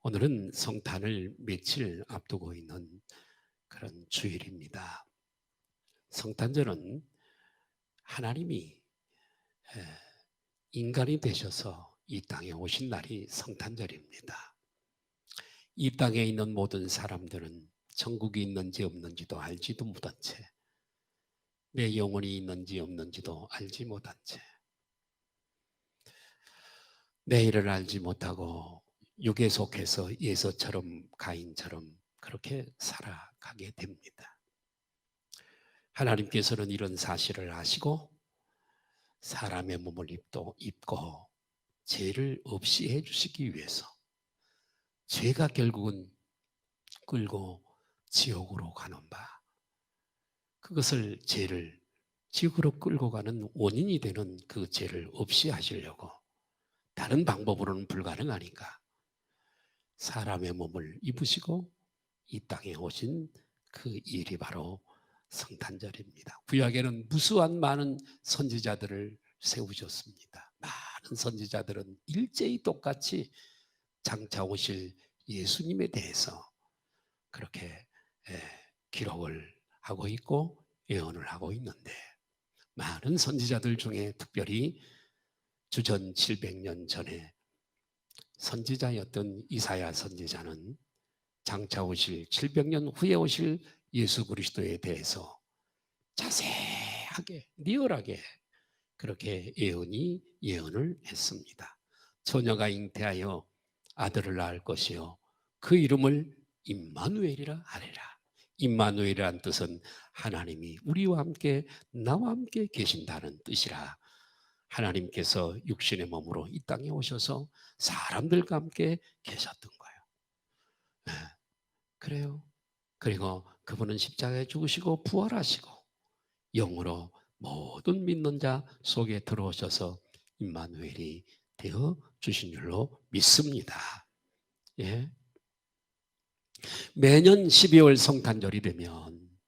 오늘은 성탄을 며칠 앞두고 있는 그런 주일입니다. 성탄절은 하나님이 인간이 되셔서 이 땅에 오신 날이 성탄절입니다. 이 땅에 있는 모든 사람들은 천국이 있는지 없는지도 알지도 못한 채, 내 영혼이 있는지 없는지도 알지 못한 채, 내일을 알지 못하고 육에 속해서 예서처럼 가인처럼 그렇게 살아가게 됩니다. 하나님께서는 이런 사실을 아시고 사람의 몸을 입고 죄를 없이 해주시기 위해서 죄가 결국은 끌고 지옥으로 가는 바, 그것을 죄를 지옥으로 끌고 가는 원인이 되는 그 죄를 없이 하시려고 다른 방법으로는 불가능하니까 사람의 몸을 입으시고 이 땅에 오신 그 일이 바로 성탄절입니다. 구약에는 무수한 많은 선지자들을 세우셨습니다. 많은 선지자들은 일제히 똑같이 장차 오실 예수님에 대해서 그렇게 기록을 하고 있고 예언을 하고 있는데, 많은 선지자들 중에 특별히 주전 700년 전에 선지자였던 이사야 선지자는 장차 오실 700년 후에 오실 예수 그리스도에 대해서 자세하게 리얼하게 그렇게 예언을 했습니다. 처녀가 잉태하여 아들을 낳을 것이요 그 이름을 임마누엘이라 하리라. 임마누엘이란 뜻은 하나님이 우리와 함께 나와 함께 계신다는 뜻이라. 하나님께서 육신의 몸으로 이 땅에 오셔서 사람들과 함께 계셨던 거예요. 네, 그래요. 그리고 그분은 십자가에 죽으시고 부활하시고 영으로 모든 믿는 자 속에 들어오셔서 임마누엘이 되어 주신 줄로 믿습니다. 예. 매년 12월 성탄절이 되면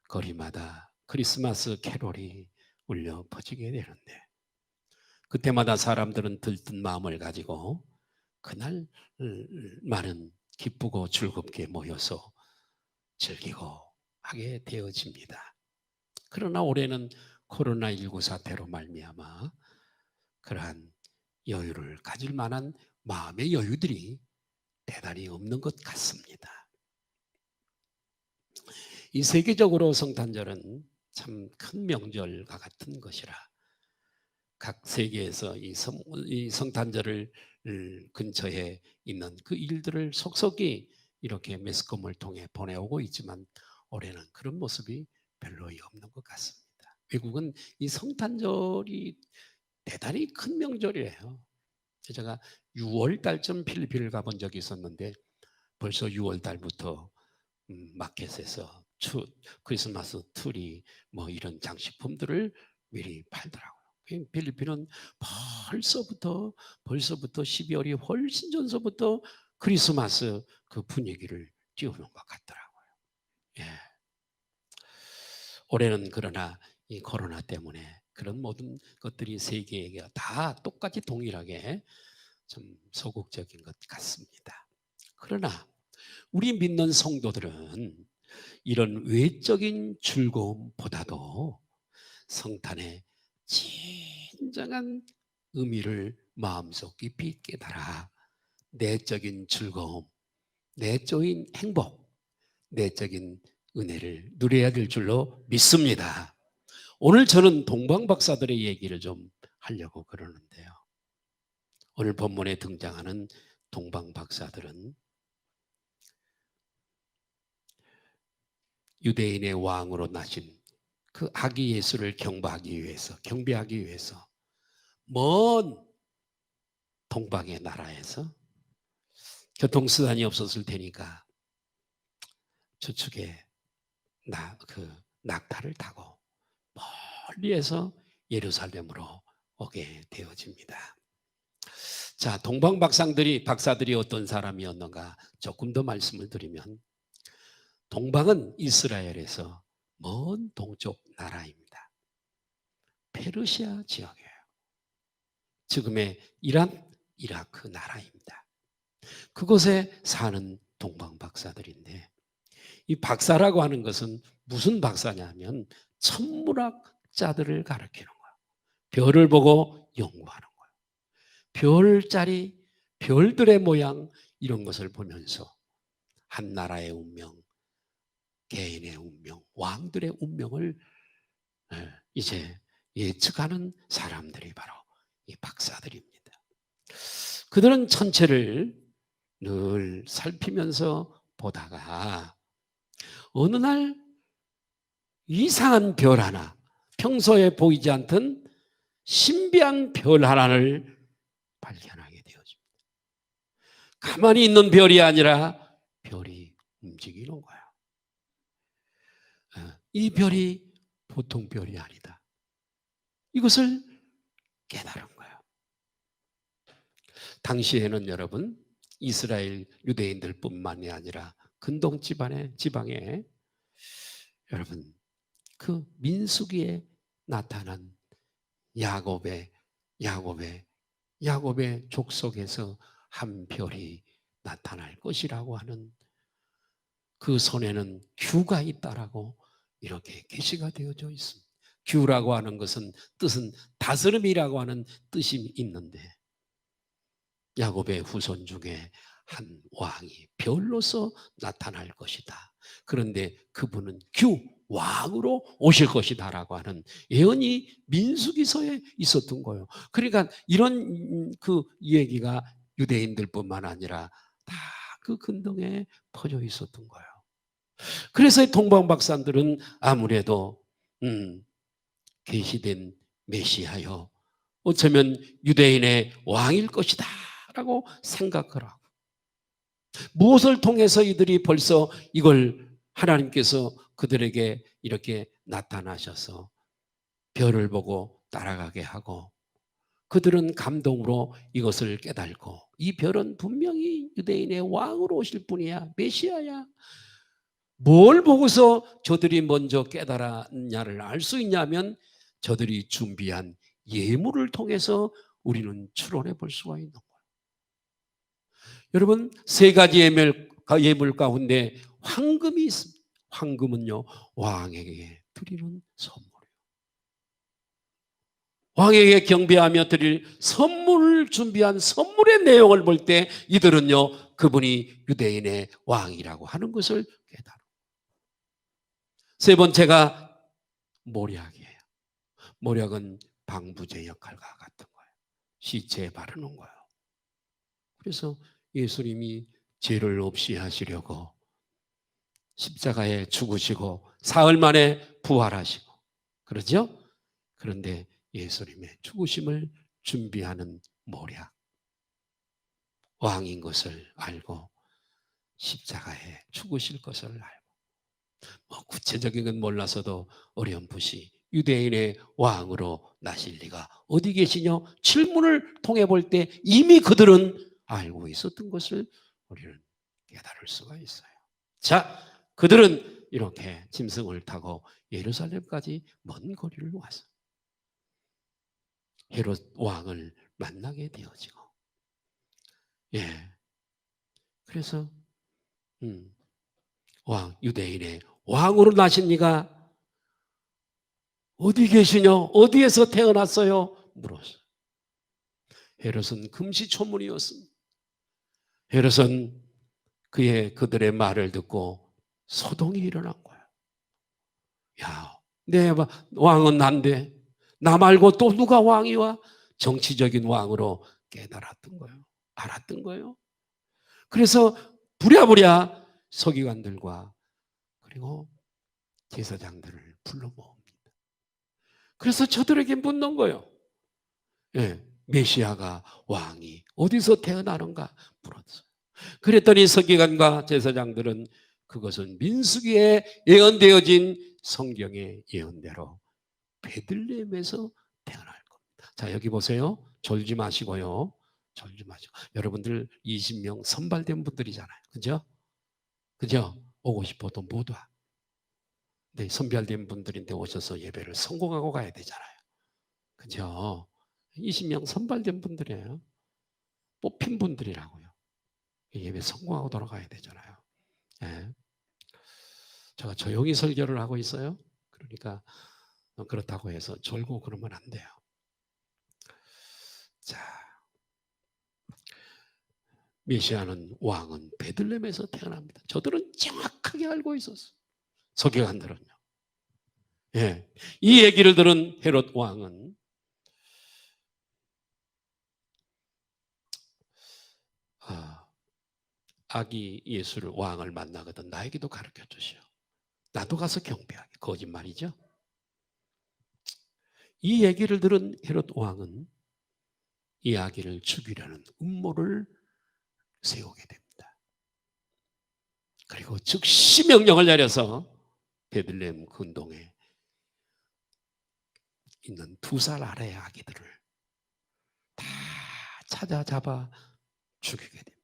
거리마다 크리스마스 캐롤이 울려 퍼지게 되는데, 그때마다 사람들은 들뜬 마음을 가지고 그날 많은 기쁘고 즐겁게 모여서 즐기고 하게 되어집니다. 그러나 올해는 코로나19 사태로 말미암아 그러한 여유를 가질 만한 마음의 여유들이 대단히 없는 것 같습니다. 이 세계적으로 성탄절은 참 큰 명절과 같은 것이라 각 세계에서 이 성탄절을 근처에 있는 그 일들을 속속이 이렇게 매스컴을 통해 보내오고 있지만 올해는 그런 모습이 별로 없는 것 같습니다. 외국은 이 성탄절이 대단히 큰 명절이에요. 제가 6월 달쯤 필리핀을 가본 적이 있었는데 벌써 6월 달부터 마켓에서 크리스마스 트리 뭐 이런 장식품들을 미리 팔더라고요. 필리핀은 벌써부터 12월이 훨씬 전서부터 크리스마스 그 분위기를 띄우는 것 같더라고요. 예. 올해는 그러나 이 코로나 때문에 그런 모든 것들이 세계에 다 똑같이 동일하게 좀 소극적인 것 같습니다. 그러나 우리 믿는 성도들은 이런 외적인 즐거움보다도 성탄의 진정한 의미를 마음속 깊이 깨달아 내적인 즐거움, 내적인 행복, 내적인 은혜를 누려야 될 줄로 믿습니다. 오늘 저는 동방박사들의 얘기를 좀 하려고 그러는데요. 오늘 본문에 등장하는 동방박사들은 유대인의 왕으로 나신 그 아기 예수를 경배하기 위해서 먼 동방의 나라에서 교통수단이 없었을 테니까 저축에 낙타를 타고 멀리에서 예루살렘으로 오게 되어집니다. 자, 박사들이 어떤 사람이었는가 조금 더 말씀을 드리면, 동방은 이스라엘에서 먼 동쪽 나라입니다. 페르시아 지역이에요. 지금의 이란, 이라크 나라입니다. 그곳에 사는 동방 박사들인데, 이 박사라고 하는 것은 무슨 박사냐면 천문학자들을 가르치는 거예요. 별을 보고 연구하는 거예요. 별자리, 별들의 모양, 이런 것을 보면서 한 나라의 운명, 개인의 운명, 왕들의 운명을 이제 예측하는 사람들이 바로 이 박사들입니다. 그들은 천체를 늘 살피면서 보다가 어느 날 이상한 별 하나, 평소에 보이지 않던 신비한 별 하나를 발견하게 되어집니다. 가만히 있는 별이 아니라 별이 움직이는 거야. 이 별이 보통 별이 아니다. 이것을 깨달은 거야. 당시에는 여러분, 이스라엘 유대인들뿐만이 아니라 근동 지방에 여러분, 그 민수기에 나타난 야곱의 족속에서 한 별이 나타날 것이라고 하는, 그 손에는 규가 있다라고 이렇게 계시가 되어져 있습니다. 규라고 하는 것은 뜻은 다스림이라고 하는 뜻이 있는데, 야곱의 후손 중에 한 왕이 별로서 나타날 것이다. 그런데 그분은 왕으로 오실 것이다라고 하는 예언이 민수기서에 있었던 거예요. 그러니까 이런 그 얘기가 유대인들뿐만 아니라 다 그 근동에 퍼져 있었던 거예요. 그래서 동방 박사들은 아무래도 계시된 메시아요, 어쩌면 유대인의 왕일 것이다 라고 생각을 하고, 무엇을 통해서 이들이 벌써 이걸 하나님께서 그들에게 이렇게 나타나셔서 별을 보고 따라가게 하고, 그들은 감동으로 이것을 깨닫고, 이 별은 분명히 유대인의 왕으로 오실 분이야, 메시아야. 뭘 보고서 저들이 먼저 깨달았냐를 알 수 있냐면 저들이 준비한 예물을 통해서 우리는 추론해 볼 수가 있는 거예요. 여러분, 세 가지 예물 가운데 황금이 있습니다. 황금은요, 왕에게 드리는 선물이에요. 왕에게 경배하며 드릴 선물을 준비한 선물의 내용을 볼 때 이들은요, 그분이 유대인의 왕이라고 하는 것을 깨달아요. 세 번째가 모략이에요. 모략은 방부제 역할과 같은 거예요. 시체에 바르는 거예요. 그래서 예수님이 죄를 없이 하시려고 십자가에 죽으시고 사흘 만에 부활하시고, 그러죠? 그런데 예수님의 죽으심을 준비하는 모략, 왕인 것을 알고 십자가에 죽으실 것을 알고, 구체적인 건 몰라서도 어렴풋이 유대인의 왕으로 나실 리가 어디 계시냐 질문을 통해 볼 때 이미 그들은 알고 있었던 것을 우리는 깨달을 수가 있어요. 자, 그들은 이렇게 짐승을 타고 예루살렘까지 먼 거리를 와서 헤롯 왕을 만나게 되어지고, 그래서 유대인의 왕으로 나신 이가 어디 계시냐, 어디에서 태어났어요? 물었어요. 헤롯은 금시초문이었습니다. 헤롯은 그들의 말을 듣고 소동이 일어난 거예요. 야, 내 왕은 난데 나 말고 또 누가 왕이와? 정치적인 왕으로 깨달았던 거예요. 알았던 거예요. 그래서 부랴부랴 서기관들과 그리고 제사장들을 불러 모읍니다. 그래서 저들에게 묻는 거예요. 메시아가 왕이 어디서 태어나는가 물었어요. 그랬더니 서기관과 제사장들은 그것은 민수기에 예언되어진 성경의 예언대로 베들레헴에서 태어날 겁니다. 자, 여기 보세요. 졸지 마시고요. 졸지 마시고. 여러분들 20명 선발된 분들이잖아요. 그죠? 오고 싶어도 못 와. 네, 선발된 분들인데 오셔서 예배를 성공하고 가야 되잖아요. 그죠? 20명 선발된 분들이에요. 뽑힌 분들이라고요. 예배 성공하고 돌아가야 되잖아요. 예. 제가 조용히 설교를 하고 있어요. 그러니까 그렇다고 해서 졸고 그러면 안 돼요. 자, 메시아는 왕은 베들레헴에서 태어납니다. 저들은 정확하게 알고 있었어요. 서기관들은요. 예. 이 얘기를 들은 헤롯 왕은 아기 예수를 왕을 만나거든 나에게도 가르쳐 주시오. 나도 가서 경배하게. 거짓말이죠. 이 얘기를 들은 헤롯 왕은 이 아기를 죽이려는 음모를 세우게 됩니다. 그리고 즉시 명령을 내려서 베들레헴 근동에 있는 2살 아래의 아기들을 다 찾아잡아 죽이게 됩니다.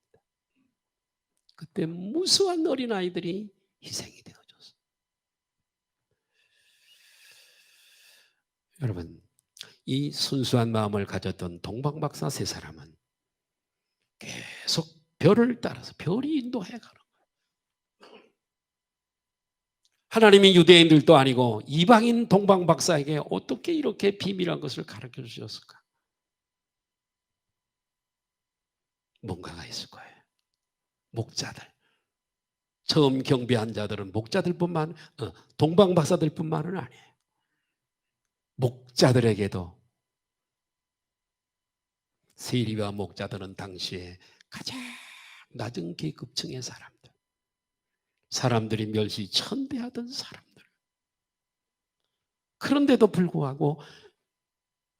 그때 무수한 어린아이들이 희생이 되어졌어요. 여러분, 이 순수한 마음을 가졌던 동방박사 3사람은 계속 별을 따라서 별이 인도해 가는 거예요. 하나님이 유대인들도 아니고 이방인 동방박사에게 어떻게 이렇게 비밀한 것을 가르쳐 주셨을까? 뭔가가 있을 거예요. 목자들. 처음 경배한 자들은 목자들뿐만 동방박사들뿐만은 아니에요. 목자들에게도 세리와 목자들은 당시에 가장 낮은 계급층의 사람들, 사람들이 멸시 천대하던 사람들. 그런데도 불구하고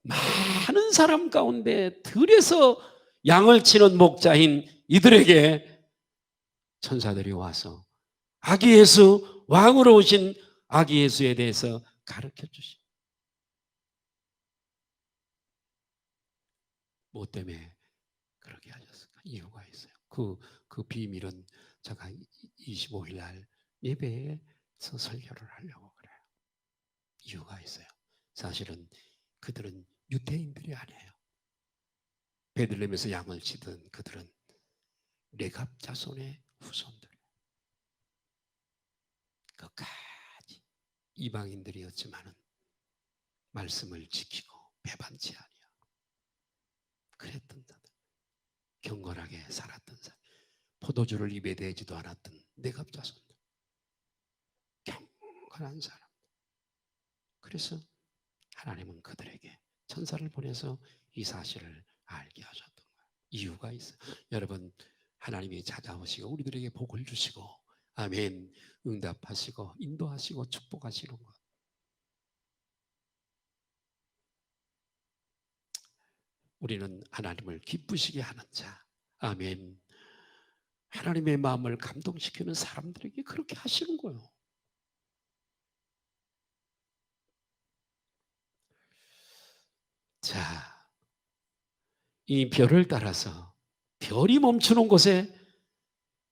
많은 사람 가운데 들에서 양을 치는 목자인 이들에게 천사들이 와서 아기 예수, 왕으로 오신 아기 예수에 대해서 가르쳐 주시. 뭐 때문에 그렇게 하셨을까? 이유가 있어요. 그 비밀은 제가 25일 날 예배에서 설교를 하려고 그래요. 이유가 있어요. 사실은 그들은 유대인들이 아니에요. 베들레헴에서 양을 치던 그들은 레갑 자손의 후손들. 끝까지 이방인들이었지만은 말씀을 지키고 배반치 아니야. 그랬던 자들. 경건하게 살았던 사람. 포도주를 입에 대지도 않았던 내갑 자손들. 경건한 사람. 그래서 하나님은 그들에게 천사를 보내서 이 사실을 알게 하셨던 거예요. 이유가 있어요. 여러분, 하나님이 찾아오시고 우리들에게 복을 주시고 아멘 응답하시고 인도하시고 축복하시는 것. 우리는 하나님을 기쁘시게 하는 자. 아멘. 하나님의 마음을 감동시키는 사람들에게 그렇게 하시는 거예요. 자, 이 별을 따라서 별이 멈추는 곳에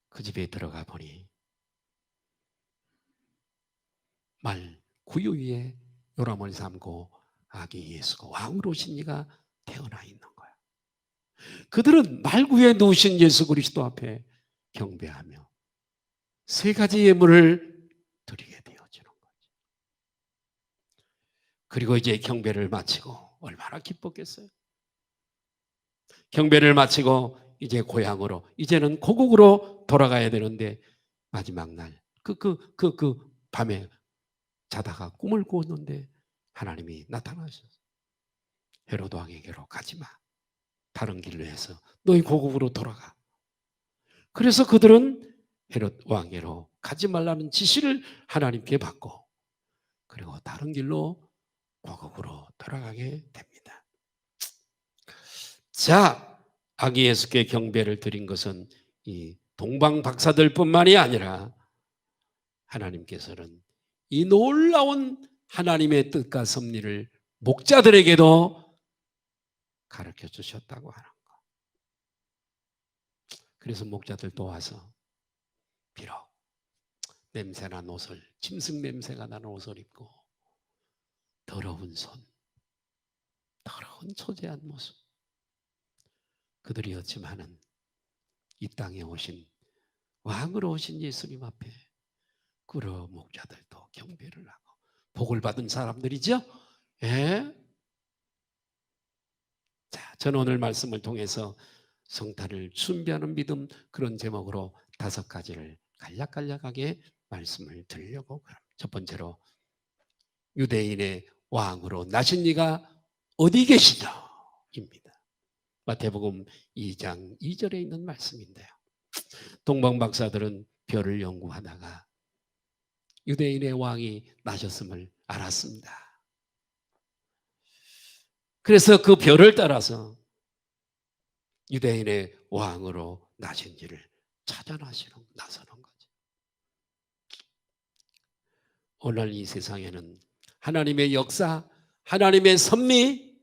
그 집에 들어가 보니 말 구유 위에 요람을 삼고 아기 예수가 왕으로 오신 이가 태어나 있는 거야. 그들은 말 구유에 누우신 예수 그리스도 앞에 경배하며 3가지 예물을 드리게 되어지는 거죠. 그리고 이제 경배를 마치고 얼마나 기뻤겠어요. 경배를 마치고 이제 고향으로, 이제는 고국으로 돌아가야 되는데 마지막 날 그 밤에 자다가 꿈을 꾸었는데 하나님이 나타나셨어요. 헤로도 왕에게로 가지 마. 다른 길로 해서 너희 고국으로 돌아가. 그래서 그들은 헤롯 왕에게로 가지 말라는 지시를 하나님께 받고 그리고 다른 길로 고국으로 돌아가게 됩니다. 자, 아기 예수께 경배를 드린 것은 이 동방 박사들뿐만이 아니라 하나님께서는 이 놀라운 하나님의 뜻과 섭리를 목자들에게도 가르쳐 주셨다고 하는 거. 그래서 목자들도 와서 비록 냄새난 옷을, 짐승 냄새가 나는 옷을 입고 더러운 손, 더러운 초대한 모습 그들이었지만은 이 땅에 오신 왕으로 오신 예수님 앞에 꿇어 목자들도 경배를 하고 복을 받은 사람들이죠. 예? 자, 저는 오늘 말씀을 통해서 성탄을 준비하는 믿음 그런 제목으로 5가지를 간략간략하게 말씀을 드리려고 합니다. 첫 번째로 유대인의 왕으로 나신 이가 어디 계시냐 입니다. 마태복음 2장 2절에 있는 말씀인데요. 동방 박사들은 별을 연구하다가 유대인의 왕이 나셨음을 알았습니다. 그래서 그 별을 따라서 유대인의 왕으로 나신지를 찾아 나서는 거죠. 오늘 이 세상에는 하나님의 역사, 하나님의 섭리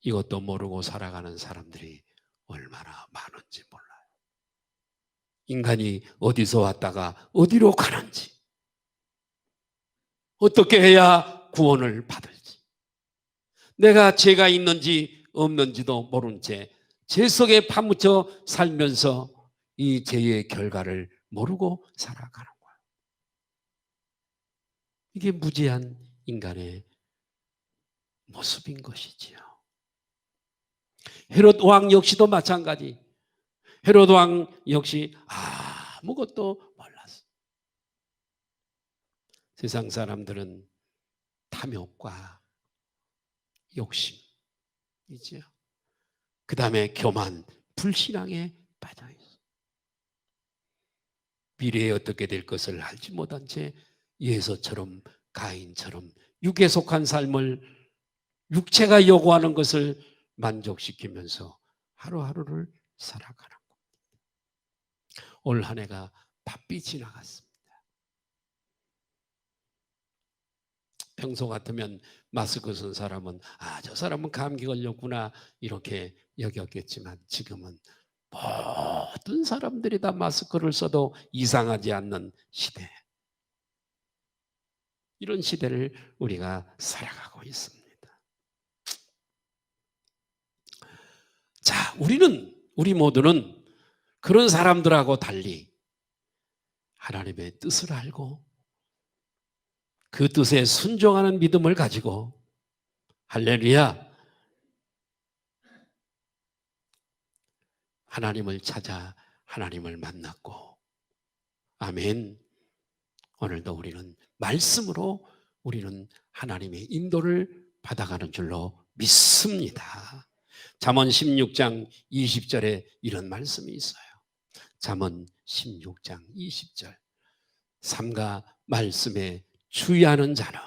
이것도 모르고 살아가는 사람들이 얼마나 많은지 몰라요. 인간이 어디서 왔다가 어디로 가는지, 어떻게 해야 구원을 받을지, 내가 죄가 있는지 없는지도 모른 채 죄 속에 파묻혀 살면서 이 죄의 결과를 모르고 살아가는 거예요. 이게 무지한 인간의 모습인 것이지요. 헤롯 왕 역시도 마찬가지. 헤롯 왕 역시 아무것도 몰랐어. 세상 사람들은 탐욕과 욕심이지요. 그 다음에 교만, 불신앙에 빠져 있어. 미래에 어떻게 될 것을 알지 못한 채 예서처럼 가인처럼 육에 속한 삶을 육체가 요구하는 것을 만족시키면서 하루하루를 살아가는 겁니다. 올 한 해가 바삐 지나갔습니다. 평소 같으면 마스크 쓴 사람은 저 사람은 감기 걸렸구나 이렇게 여겼겠지만 지금은 모든 사람들이 다 마스크를 써도 이상하지 않는 시대. 이런 시대를 우리가 살아가고 있습니다. 자, 우리 모두는 그런 사람들하고 달리 하나님의 뜻을 알고 그 뜻에 순종하는 믿음을 가지고 할렐루야 하나님을 찾아 하나님을 만났고 아멘. 오늘도 우리는 말씀으로 우리는 하나님의 인도를 받아가는 줄로 믿습니다. 잠언 16장 20절에 이런 말씀이 있어요. 잠언 16장 20절 삼가 말씀에 주의하는 자는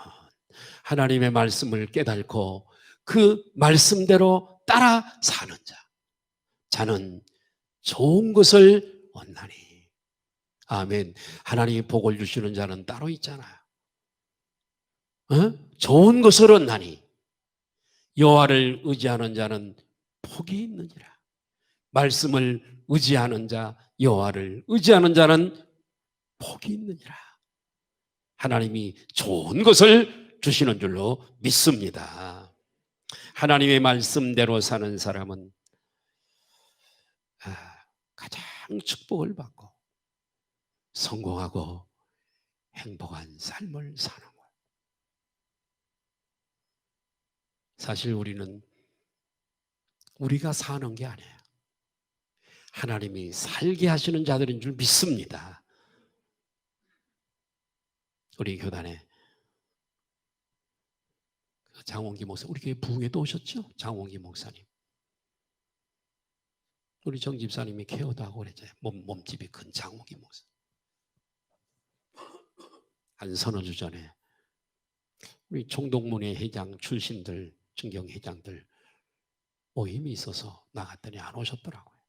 하나님의 말씀을 깨닫고 그 말씀대로 따라 사는 자는 좋은 것을 얻나니 아멘. 하나님이 복을 주시는 자는 따로 있잖아요. 좋은 것을 얻나니 여호와를 의지하는 자는 복이 있느니라. 말씀을 의지하는 자, 여호와를 의지하는 자는 복이 있느니라. 하나님이 좋은 것을 주시는 줄로 믿습니다. 하나님의 말씀대로 사는 사람은 가장 축복을 받고 성공하고 행복한 삶을 사는 거예요. 사실 우리가 사는 게 아니에요. 하나님이 살게 하시는 자들인 줄 믿습니다. 우리 교단에 장원기 목사, 우리 교회 부흥회도 오셨죠? 장원기 목사님. 우리 정 집사님이 케어도 하고 그랬잖아요. 몸집이 큰 장원기 목사. 한 서너 주 전에 우리 총동문회 회장 출신들, 중경회장들 모임이 있어서 나갔더니 안 오셨더라고요.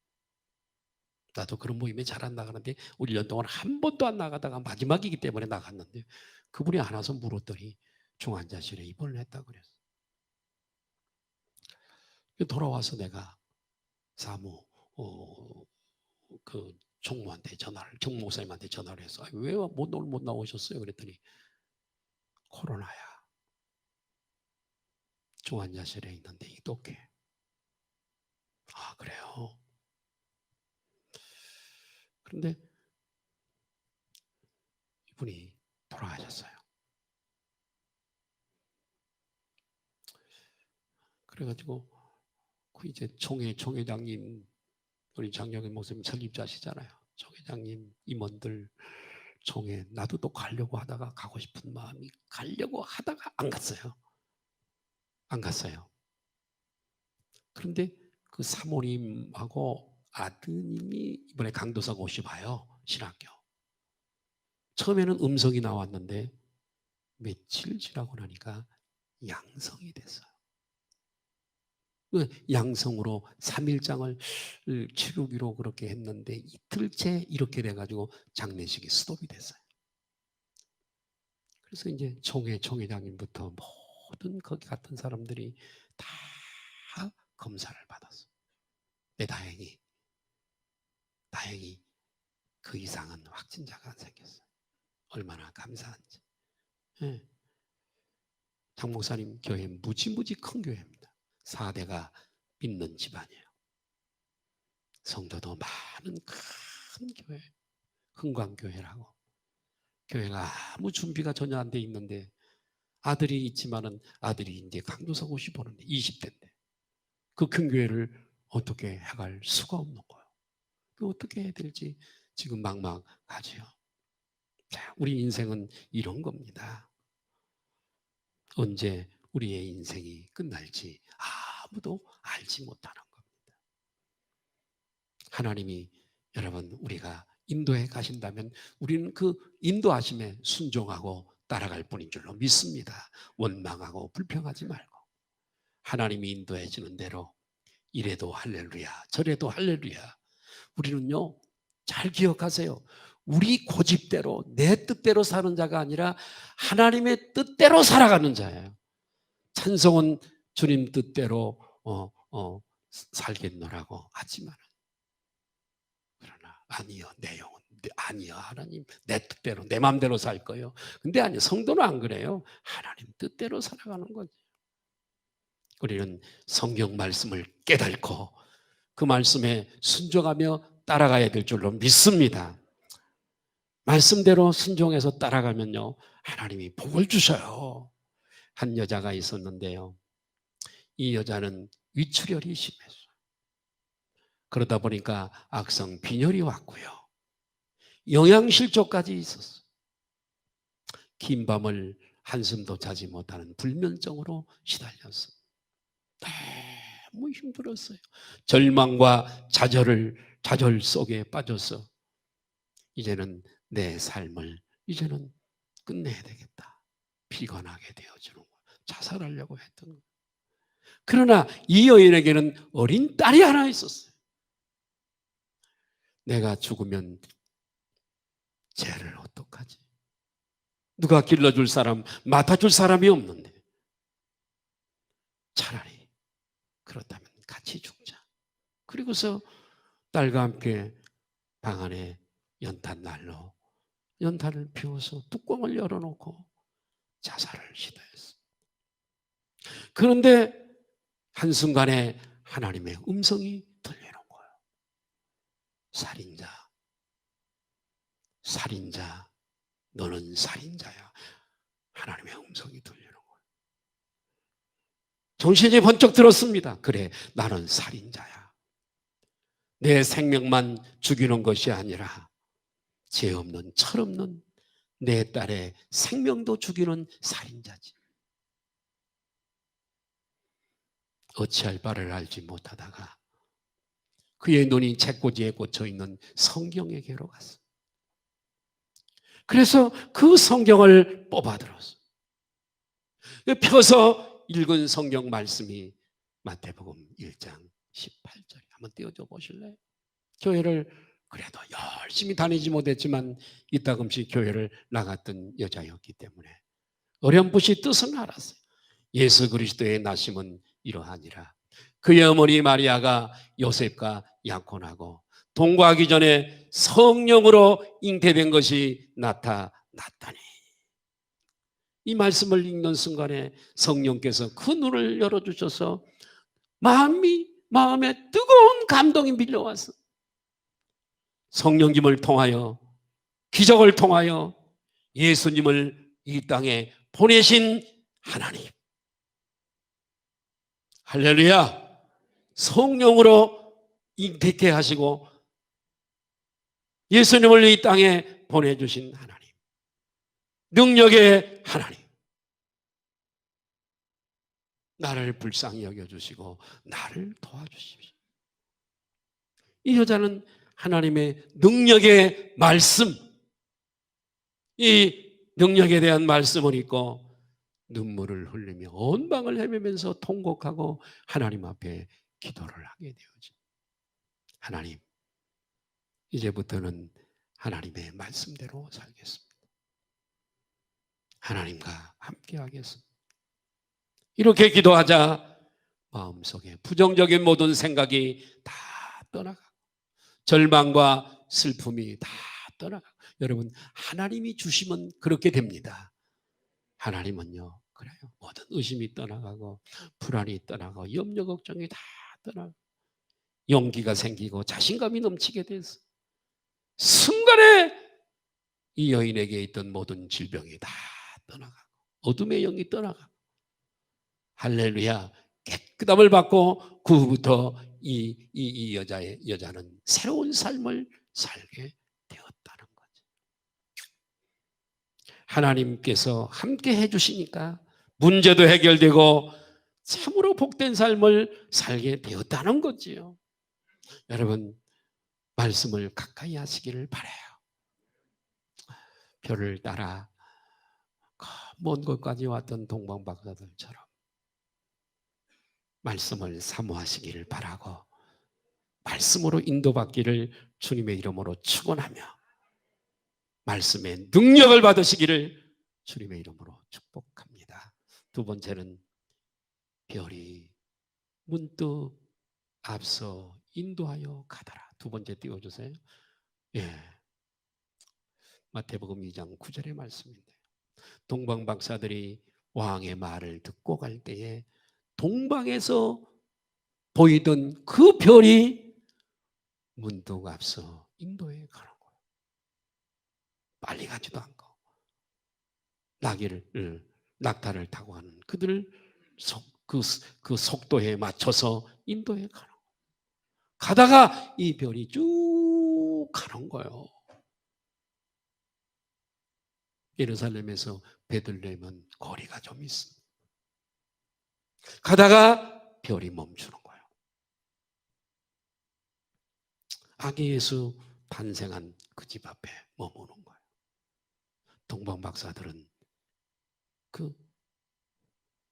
나도 그런 모임에 잘 안 나가는데 1년 동안 한 번도 안 나가다가 마지막이기 때문에 나갔는데 그분이 안 와서 물었더니 중환자실에 입원을 했다고 그랬어요. 돌아와서 내가 사무 그 총무한테 총무사님한테 전화를 해서 왜 못 나오셨어요? 그랬더니 코로나야. 중환자실에 있는데 이독해. 그래요? 그런데 이분이 돌아가셨어요. 그래가지고 그 이제 총회장님, 우리 장영현 목사님 설립자시잖아요. 총회장님, 임원들 총회, 나도 또 가려고 하다가, 가고 싶은 마음이 가려고 하다가 안 갔어요. 안 갔어요. 그런데 그 사모님하고 아드님이 이번에 강도사가 오셔봐요. 신학교. 처음에는 음성이 나왔는데 며칠 지나고 나니까 양성이 됐어요. 양성으로 3일장을 치르기로 그렇게 했는데 이틀째 이렇게 돼가지고 장례식이 스톱이 됐어요. 그래서 이제 총회장님부터 모든 거기 갔던 사람들이 다 검사를 받았어요. 네, 다행히 그 이상은 확진자가 안 생겼어요. 얼마나 감사한지. 네. 장 목사님 교회 무지무지 큰 교회입니다. 4대가 믿는 집안이에요. 성도도 많은 큰 교회, 흥광교회라고. 교회가 아무 준비가 전혀 안 돼 있는데 아들이 있지만은 아들이 이제 강도사 50호는데 20대인데 그 큰 교회를 어떻게 해갈 수가 없는 거예요. 어떻게 해야 될지 지금 막막하지요. 자, 우리 인생은 이런 겁니다. 언제 우리의 인생이 끝날지 아무도 알지 못하는 겁니다. 하나님이 여러분 우리가 인도에 가신다면 우리는 그 인도하심에 순종하고 따라갈 뿐인 줄로 믿습니다. 원망하고 불평하지 말고 하나님이 인도해 주는 대로 이래도 할렐루야, 저래도 할렐루야. 우리는요, 잘 기억하세요. 우리 고집대로 내 뜻대로 사는 자가 아니라 하나님의 뜻대로 살아가는 자예요. 찬송은 주님 뜻대로 살겠노라고 하지만 그러나 아니요, 내 영혼 아니요, 하나님 내 뜻대로 내 마음대로 살 거예요. 근데 아니요, 성도는 안 그래요. 하나님 뜻대로 살아가는 거죠. 우리는 성경 말씀을 깨닫고 그 말씀에 순종하며 따라가야 될 줄로 믿습니다. 말씀대로 순종해서 따라가면요, 하나님이 복을 주셔요. 한 여자가 있었는데요, 이 여자는 위출혈이 심했어요. 그러다 보니까 악성 빈혈이 왔고요, 영양실조까지 있었어요. 긴 밤을 한숨도 자지 못하는 불면증으로 시달렸어요. 너무 힘들었어요. 절망과 좌절 속에 빠져서 이제는 내 삶을 이제는 끝내야 되겠다. 피곤하게 되어지는 거예요. 자살하려고 했던 거예요. 그러나 이 여인에게는 어린 딸이 하나 있었어요. 내가 죽으면 쟤를 어떡하지? 누가 길러줄 사람, 맡아줄 사람이 없는데 차라리 그렇다면 같이 죽자. 그리고서 딸과 함께 방 안에 연탄난로, 연탄을 피워서 뚜껑을 열어놓고 자살을 시도했어요. 그런데 한순간에 하나님의 음성이 들리는 거예요. 살인자, 너는 살인자야. 하나님의 음성이 들리는 거예요. 정신이 번쩍 들었습니다. 그래, 나는 살인자야. 내 생명만 죽이는 것이 아니라 죄 없는, 철없는 내 딸의 생명도 죽이는 살인자지. 어찌할 바를 알지 못하다가 그의 눈이 책꽂이에 꽂혀있는 성경에게로 갔어. 그래서 그 성경을 뽑아들었어. 펴서 읽은 성경 말씀이 마태복음 1장 18절. 한번 띄워줘 보실래요? 교회를 그래도 열심히 다니지 못했지만 이따금씩 교회를 나갔던 여자였기 때문에 어렴풋이 뜻은 알았어요. 예수 그리스도의 나심은 이러하니라. 그의 어머니 마리아가 요셉과 약혼하고 동거하기 전에 성령으로 잉태된 것이 나타났다니. 이 말씀을 읽는 순간에 성령께서 그 눈을 열어주셔서 마음에 뜨거운 감동이 밀려왔어. 성령님을 통하여, 기적을 통하여 예수님을 이 땅에 보내신 하나님. 할렐루야. 성령으로 잉태케 하시고 예수님을 이 땅에 보내주신 하나님. 능력의 하나님. 나를 불쌍히 여겨주시고 나를 도와주십시오. 이 여자는 하나님의 능력의 말씀, 이 능력에 대한 말씀을 읽고 눈물을 흘리며 온 방을 헤매면서 통곡하고 하나님 앞에 기도를 하게 되어져. 하나님, 이제부터는 하나님의 말씀대로 살겠습니다. 하나님과 함께 하겠습니다. 이렇게 기도하자 마음속에 부정적인 모든 생각이 다 떠나가고 절망과 슬픔이 다 떠나가고, 여러분 하나님이 주시면 그렇게 됩니다. 하나님은요, 그래요. 모든 의심이 떠나가고 불안이 떠나가고 염려 걱정이 다 떠나가고 용기가 생기고 자신감이 넘치게 돼서 순간에 이 여인에게 있던 모든 질병이 다 떠나가고 어둠의 영이 떠나가고 할렐루야, 깨끗함을 받고 그 후부터 이 여자는 새로운 삶을 살게 되었다는 거죠. 하나님께서 함께 해주시니까 문제도 해결되고 참으로 복된 삶을 살게 되었다는 거지요. 여러분, 말씀을 가까이 하시기를 바라요. 별을 따라 먼 곳까지 왔던 동방박사들처럼 말씀을 사모하시기를 바라고 말씀으로 인도받기를 주님의 이름으로 축원하며 말씀의 능력을 받으시기를 주님의 이름으로 축복합니다. 두 번째는 별이 문득 앞서 인도하여 가더라. 두 번째 띄워주세요. 예, 마태복음 2장 9절의 말씀인데요. 동방박사들이 왕의 말을 듣고 갈 때에 동방에서 보이던 그 별이 문득 앞서 인도에 가는 거예요. 빨리 가지도 않고 낙타를 타고 가는 그들 그 속도에 맞춰서 인도에 가는 거예요. 가다가 이 별이 쭉 가는 거예요. 예루살렘에서 베들레헴은 거리가 좀 있습니다. 가다가 별이 멈추는 거예요. 아기 예수 탄생한 그 집 앞에 머무는 거예요. 동방박사들은 그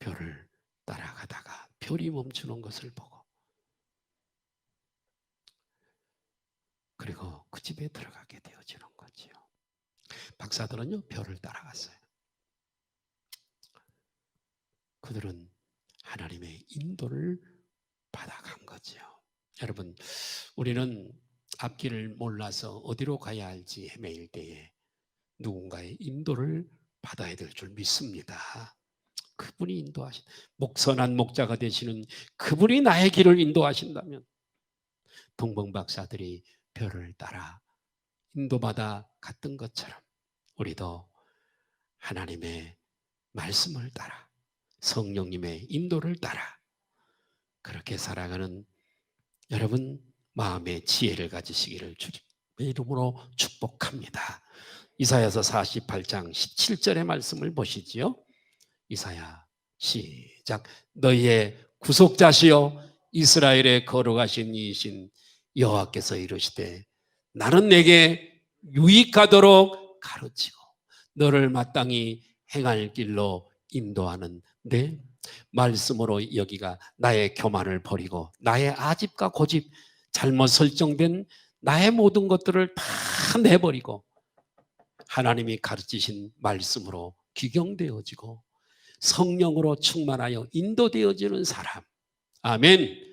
별을 따라가다가 별이 멈추는 것을 보고 그리고 그 집에 들어가게 되어지는 거지요. 박사들은요, 별을 따라갔어요. 그들은 하나님의 인도를 받아간 거지요. 여러분, 우리는 앞길을 몰라서 어디로 가야 할지 헤매일 때에 누군가의 인도를 받아야 될 줄 믿습니다. 그분이 인도하신, 목선한 목자가 되시는 그분이 나의 길을 인도하신다면 동방박사들이 별을 따라 인도받아 갔던 것처럼 우리도 하나님의 말씀을 따라 성령님의 인도를 따라 그렇게 살아가는 여러분 마음의 지혜를 가지시기를 주님의 이름으로 축복합니다. 이사야서 48장 17절의 말씀을 보시지요. 이사야 시작. 너희의 구속자시여 이스라엘의 거룩하신 이이신 여호와께서 이르시되 나는 내게 유익하도록 가르치고 너를 마땅히 행할 길로 인도하는 내 말씀으로 여기가 나의 교만을 버리고 나의 아집과 고집, 잘못 설정된 나의 모든 것들을 다 내버리고 하나님이 가르치신 말씀으로 귀경되어지고 성령으로 충만하여 인도되어지는 사람. 아멘.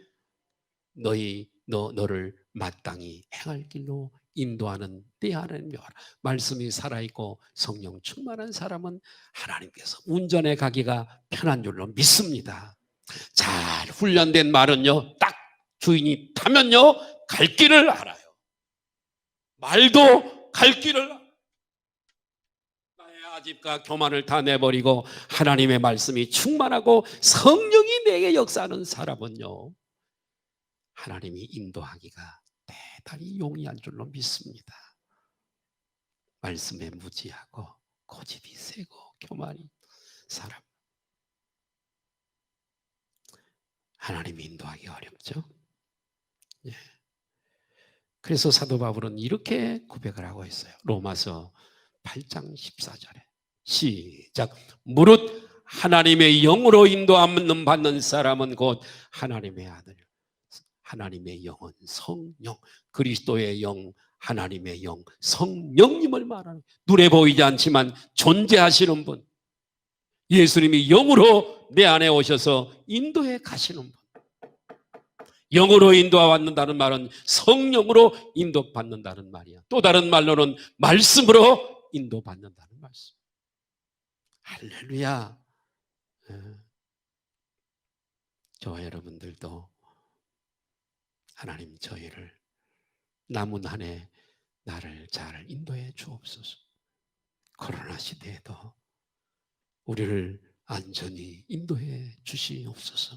너를 마땅히 행할 길로 인도하는 때 하나님 여호와. 말씀이 살아있고 성령 충만한 사람은 하나님께서 운전해 가기가 편한 줄로 믿습니다. 잘 훈련된 말은요, 딱 주인이 타면요 갈 길을 알아요. 말도 갈 길을 나의 아집과 교만을 다 내버리고 하나님의 말씀이 충만하고 성령이 내게 역사하는 사람은요, 하나님이 인도하기가 대단히 용이한 줄로 믿습니다. 말씀에 무지하고 고집이 세고 교만이 사람, 하나님이 인도하기 어렵죠. 예. 그래서 사도 바울은 이렇게 고백을 하고 있어요. 로마서 8장 14절에 시작. 무릇 하나님의 영으로 인도함 받는 사람은 곧 하나님의 아들, 하나님의 영은 성령, 그리스도의 영, 하나님의 영, 성령님을 말하는, 눈에 보이지 않지만 존재하시는 분, 예수님이 영으로 내 안에 오셔서 인도해 가시는 분. 영으로 인도받는다는 말은 성령으로 인도받는다는 말이야. 또 다른 말로는 말씀으로 인도받는다는 말씀. 할렐루야. 저와 여러분들도 하나님 저희를 남은 한 해 나를 잘 인도해 주옵소서. 코로나 시대에도 우리를 안전히 인도해 주시옵소서.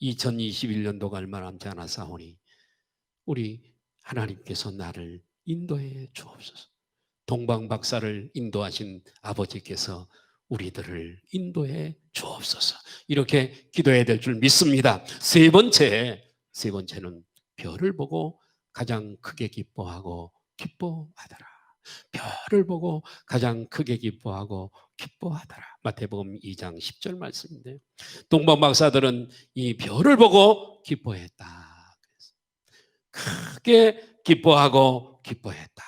2021년도가 얼마 남지 않았사오니 우리 하나님께서 나를 인도해 주옵소서. 동방박사를 인도하신 아버지께서 우리들을 인도해 주옵소서. 이렇게 기도해야 될 줄 믿습니다. 세 번째는 별을 보고 가장 크게 기뻐하고 기뻐하더라. 별을 보고 가장 크게 기뻐하고 기뻐하더라. 마태복음 2장 10절 말씀인데요. 동방박사들은 이 별을 보고 기뻐했다. 크게 기뻐하고 기뻐했다.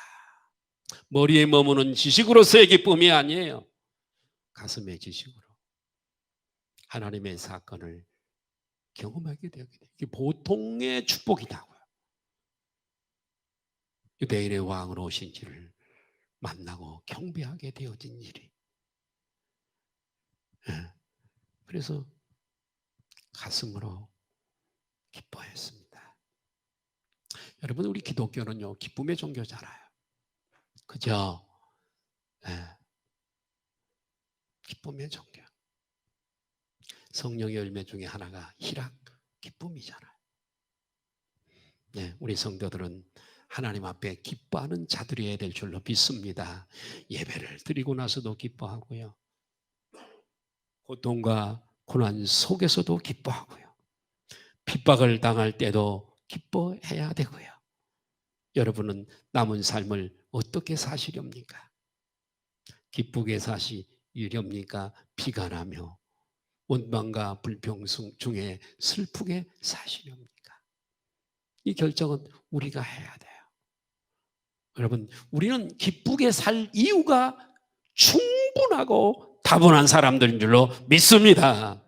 머리에 머무는 지식으로서의 기쁨이 아니에요. 가슴의 지식으로 하나님의 사건을 경험하게 되게 돼요. 이게 보통의 축복이냐고요. 유대인의 왕으로 오신 지를 만나고 경배하게 되어진 일이. 그래서 가슴으로 기뻐했습니다. 여러분, 우리 기독교는요, 기쁨의 종교잖아요. 그죠? 기쁨의 종교. 성령의 열매 중에 하나가 희락, 기쁨이잖아요. 네, 우리 성도들은 하나님 앞에 기뻐하는 자들이어야 될 줄로 믿습니다. 예배를 드리고 나서도 기뻐하고요. 고통과 고난 속에서도 기뻐하고요. 핍박을 당할 때도 기뻐해야 되고요. 여러분은 남은 삶을 어떻게 사시렵니까? 기쁘게 사시렵니까? 비가 나며 원망과 불평 중에 슬프게 사시렵니까? 이 결정은 우리가 해야 돼요. 여러분, 우리는 기쁘게 살 이유가 충분하고 다분한 사람들인 줄로 믿습니다.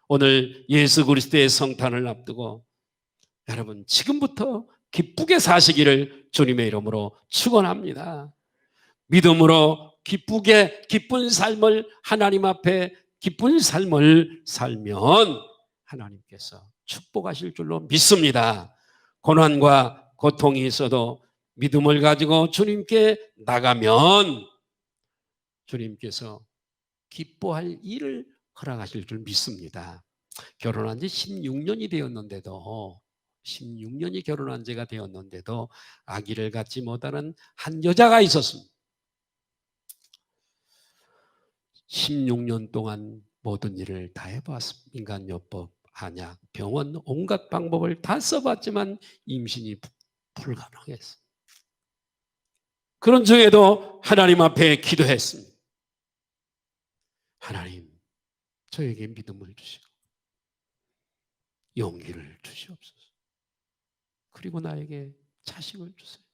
오늘 예수 그리스도의 성탄을 앞두고 여러분, 지금부터 기쁘게 사시기를 주님의 이름으로 축원합니다. 믿음으로 기쁘게 기쁜 삶을, 하나님 앞에 기쁜 삶을 살면 하나님께서 축복하실 줄로 믿습니다. 고난과 고통이 있어도 믿음을 가지고 주님께 나가면 주님께서 기뻐할 일을 허락하실 줄 믿습니다. 결혼한 지 16년이 되었는데도 16년이 결혼한 지가 되었는데도 아기를 갖지 못하는 한 여자가 있었습니다. 16년 동안 모든 일을 다 해봤습니다. 인간요법, 한약, 병원, 온갖 방법을 다 써봤지만 임신이 불가능했습니다. 그런 중에도 하나님 앞에 기도했습니다. 하나님, 저에게 믿음을 주시고 용기를 주시옵소서. 그리고 나에게 자식을 주세요.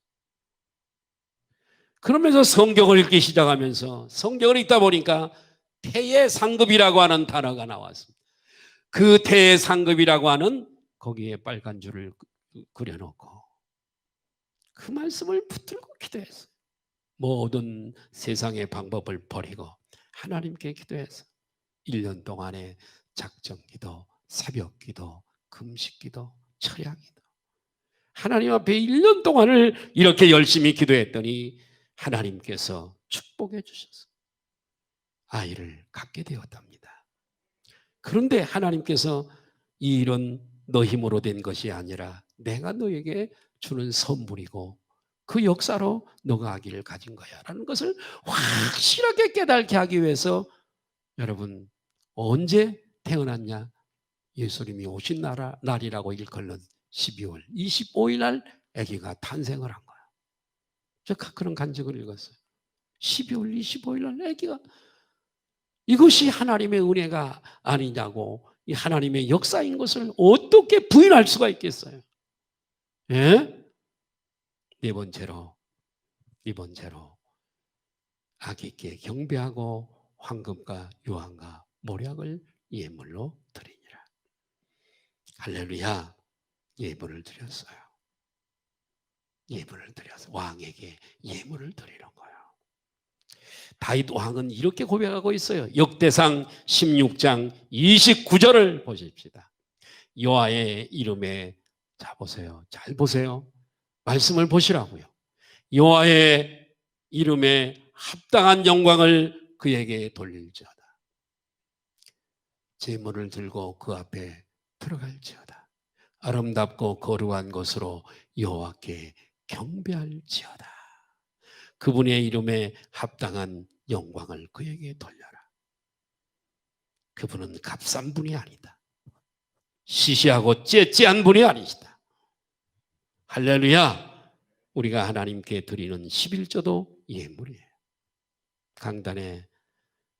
그러면서 성경을 읽기 시작하면서 성경을 읽다 보니까 태의 상급이라고 하는 단어가 나왔습니다. 그 태의 상급이라고 하는 거기에 빨간 줄을 그려놓고 그 말씀을 붙들고 기도했어요. 모든 세상의 방법을 버리고 하나님께 기도해서 1년 동안의 작정기도, 새벽기도, 금식기도, 철야기도, 하나님 앞에 1년 동안을 이렇게 열심히 기도했더니 하나님께서 축복해 주셔서 아이를 갖게 되었답니다. 그런데 하나님께서 이 일은 너 힘으로 된 것이 아니라 내가 너에게 주는 선물이고 그 역사로 너가 아기를 가진 거야 라는 것을 확실하게 깨닫게 하기 위해서 여러분 언제 태어났냐? 예수님이 오신 날이라고 일컬는 12월 25일 날 아기가 탄생을 한 거예요. 제가 그런 간증을 읽었어요. 12월 25일 날 아기가, 이것이 하나님의 은혜가 아니냐고, 이 하나님의 역사인 것을 어떻게 부인할 수가 있겠어요? 예? 네 번째로 아기께 경배하고 황금과 유황과 모략을 예물로 드리니라. 할렐루야. 예물을 드렸어요. 예물을 드려서 왕에게 예물을 드리는 거예요. 다윗 왕은 이렇게 고백하고 있어요. 역대상 16장 29절을 보십시다. 여호와의 이름에, 자 보세요. 잘 보세요. 말씀을 보시라고요. 여호와의 이름에 합당한 영광을 그에게 돌릴지어다. 제물을 들고 그 앞에 들어갈지어다. 아름답고 거룩한 것으로 여호와께 경배할지어다. 그분의 이름에 합당한 영광을 그에게 돌려라. 그분은 값싼 분이 아니다. 시시하고 째째한 분이 아니시다. 할렐루야. 우리가 하나님께 드리는 11조도 예물이에요. 강단에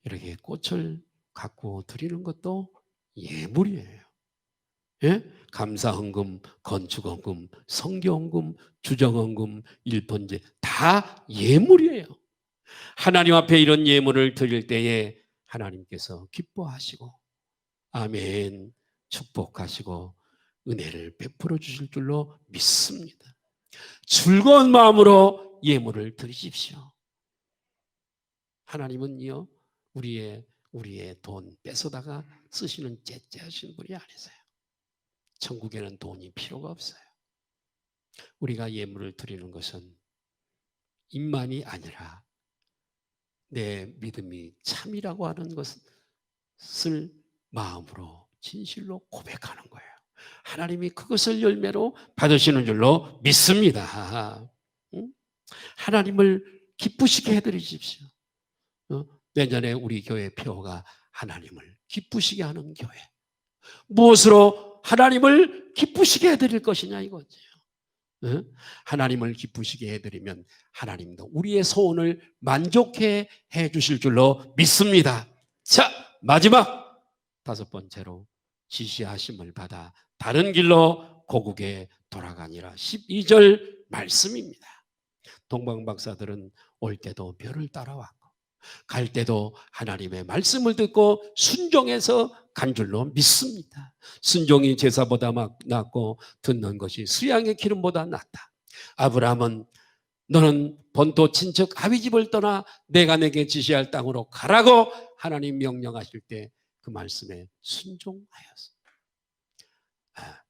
이렇게 꽃을 갖고 드리는 것도 예물이에요. 예? 감사헌금, 건축헌금, 성교헌금, 주정헌금, 일번제 다 예물이에요. 하나님 앞에 이런 예물을 드릴 때에 하나님께서 기뻐하시고 아멘 축복하시고 은혜를 베풀어 주실 줄로 믿습니다. 즐거운 마음으로 예물을 드리십시오. 하나님은요 우리의 돈 뺏어다가 쓰시는 째째하신 분이 아니세요. 천국에는 돈이 필요가 없어요. 우리가 예물을 드리는 것은 입만이 아니라 내 믿음이 참이라고 하는 것을 마음으로 진실로 고백하는 거예요. 하나님이 그것을 열매로 받으시는 줄로 믿습니다. 하나님을 기쁘시게 해드리십시오. 내년에 우리 교회 표어가 하나님을 기쁘시게 하는 교회. 무엇으로 하나님을 기쁘시게 해드릴 것이냐 이거죠. 하나님을 기쁘시게 해드리면 하나님도 우리의 소원을 만족해 주실 줄로 믿습니다. 자, 마지막 5번째로 지시하심을 받아 다른 길로 고국에 돌아가니라. 12절 말씀입니다. 동방박사들은 올 때도 별을 따라왔고 갈 때도 하나님의 말씀을 듣고 순종해서 간 줄로 믿습니다. 순종이 제사보다 낫고 듣는 것이 수양의 기름보다 낫다. 아브라함은 너는 본토 친척 아비 집을 떠나 내가 내게 지시할 땅으로 가라고 하나님 명령하실 때 그 말씀에 순종하였습니다.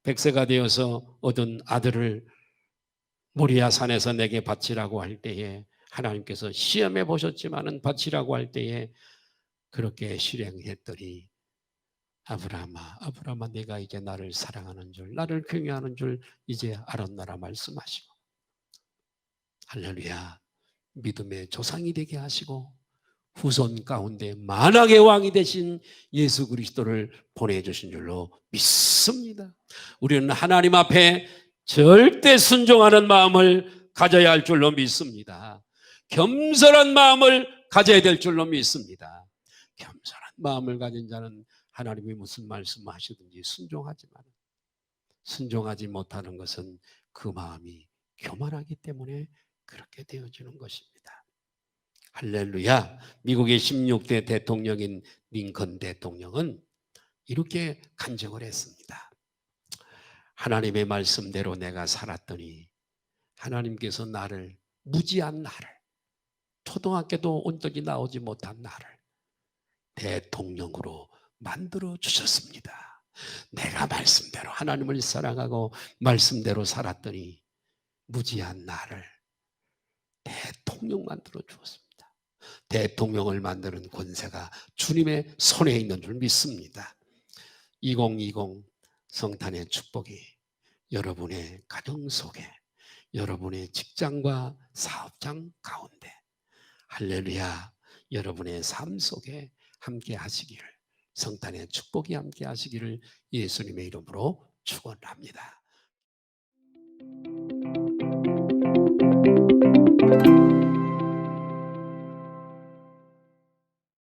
100세가 되어서 얻은 아들을 모리아 산에서 내게 바치라고 할 때에 하나님께서 시험해 보셨지만은 바치라고 할 때에 그렇게 실행했더니 아브라함아 내가 이제 나를 사랑하는 줄 나를 경외하는 줄 이제 알았노라 말씀하시고 할렐루야. 믿음의 조상이 되게 하시고 후손 가운데 만왕의 왕이 되신 예수 그리스도를 보내주신 줄로 믿습니다. 우리는 하나님 앞에 절대 순종하는 마음을 가져야 할 줄로 믿습니다. 겸손한 마음을 가져야 될 줄로 믿습니다. 겸손한 마음을 가진 자는 하나님이 무슨 말씀하시든지 순종하지만 순종하지 못하는 것은 그 마음이 교만하기 때문에 그렇게 되어지는 것입니다. 할렐루야. 미국의 16대 대통령인 링컨 대통령은 이렇게 간증을 했습니다. 하나님의 말씀대로 내가 살았더니 하나님께서 나를 무지한 나를 초등학교도 온전히 나오지 못한 나를 대통령으로 만들어 주셨습니다. 내가 말씀대로 하나님을 사랑하고 말씀대로 살았더니 무지한 나를 대통령 만들어 주었습니다. 대통령을 만드는 권세가 주님의 손에 있는 줄 믿습니다. 2020 성탄의 축복이 여러분의 가정 속에, 여러분의 직장과 사업장 가운데, 할렐루야, 여러분의 삶 속에 함께 하시기를, 성탄의 축복이 함께 하시기를 예수님의 이름으로 축원합니다.